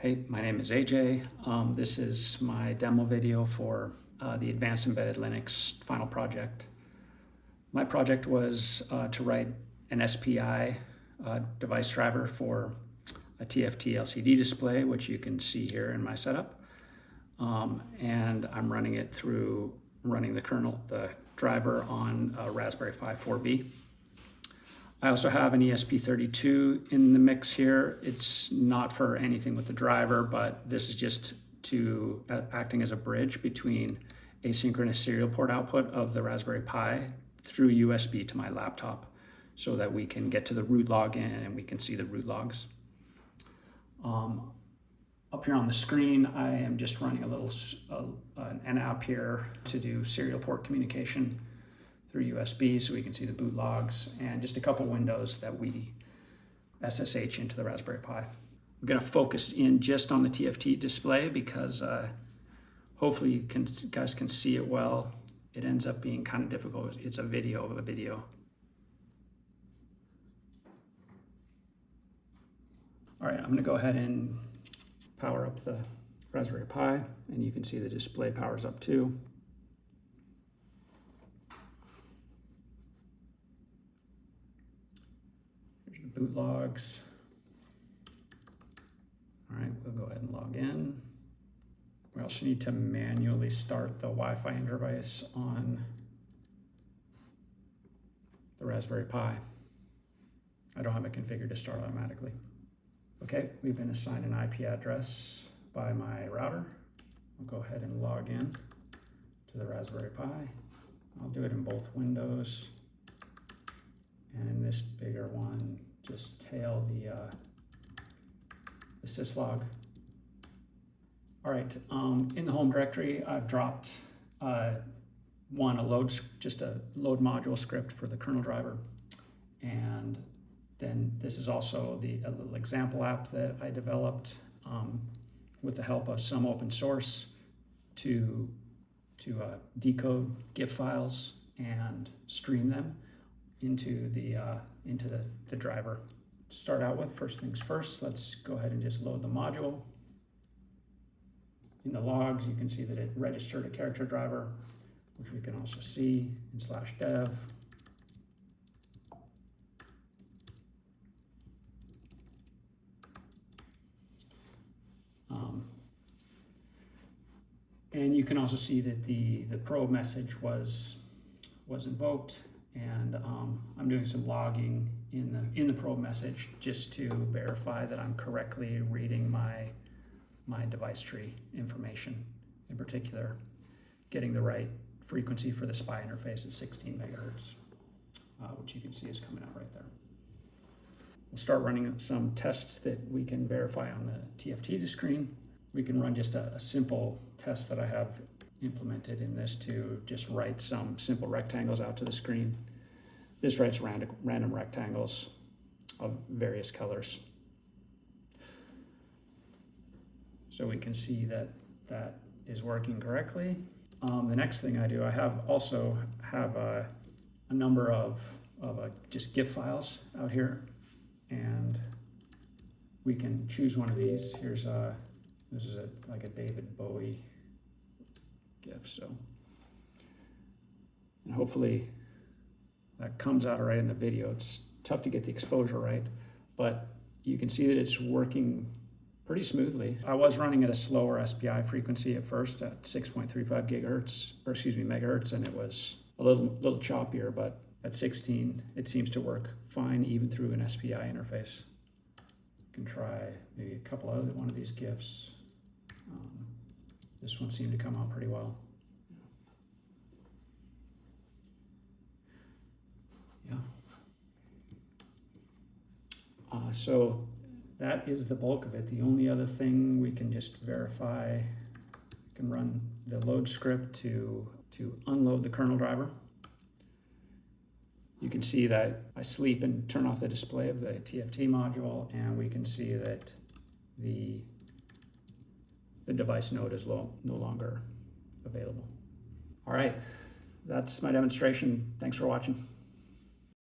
Hey, my name is AJ. This is my demo video for the Advanced Embedded Linux final project. My project was to write an SPI device driver for a TFT LCD display, which you can see here in my setup. And I'm running it through running the driver on a Raspberry Pi 4B. I also have an ESP32 in the mix here. It's not for anything with the driver, but this is just to acting as a bridge between asynchronous serial port output of the Raspberry Pi through USB to my laptop so that we can get to the root login and we can see the root logs. Up here on the screen, I am just running an app here to do serial port communication through USB so we can see the boot logs, and just a couple windows that we SSH into the Raspberry Pi. I'm going to focus in just on the TFT display because hopefully you guys can see it well. It ends up being kind of difficult. It's a video of a video. All right, I'm going to go ahead and power up the Raspberry Pi, and you can see the display powers up too. Boot logs. All right, we'll go ahead and log in. We also need to manually start the Wi-Fi interface on the Raspberry Pi. I don't have it configured to start automatically. Okay, we've been assigned an IP address by my router. I'll go ahead and log in to the Raspberry Pi. I'll do it in both windows. And in this bigger one, just tail the syslog. All right, in the home directory, I've dropped just a load module script for the kernel driver. And then this is also a little example app that I developed with the help of some open source to decode GIF files and stream them into the driver. To start out with, first things first, let's go ahead and just load the module. In the logs, you can see that it registered a character driver, which we can also see in /dev. And you can also see that the probe message was invoked. And I'm doing some logging in the probe message just to verify that I'm correctly reading my device tree information. In particular, getting the right frequency for the SPI interface at 16 megahertz, which you can see is coming out right there. We'll start running some tests that we can verify on the TFT screen. We can run just a simple test that I have implemented in this to just write some simple rectangles out to the screen. This writes random rectangles of various colors. So we can see that is working correctly. The next thing I do, I also have a number of just GIF files out here, and we can choose one of these. This is like a David Bowie GIF, so, and hopefully that comes out all right in the video. It's tough to get the exposure right, but you can see that it's working pretty smoothly. I was running at a slower SPI frequency at first at 6.35 megahertz, and it was a little choppier, but at 16, it seems to work fine even through an SPI interface. You can try maybe one of these GIFs. This one seemed to come out pretty well. Yeah. So that is the bulk of it. The only other thing we can just verify, we can run the load script to unload the kernel driver. You can see that I sleep and turn off the display of the TFT module, and we can see that the device node is no longer available. All right, that's my demonstration. Thanks for watching.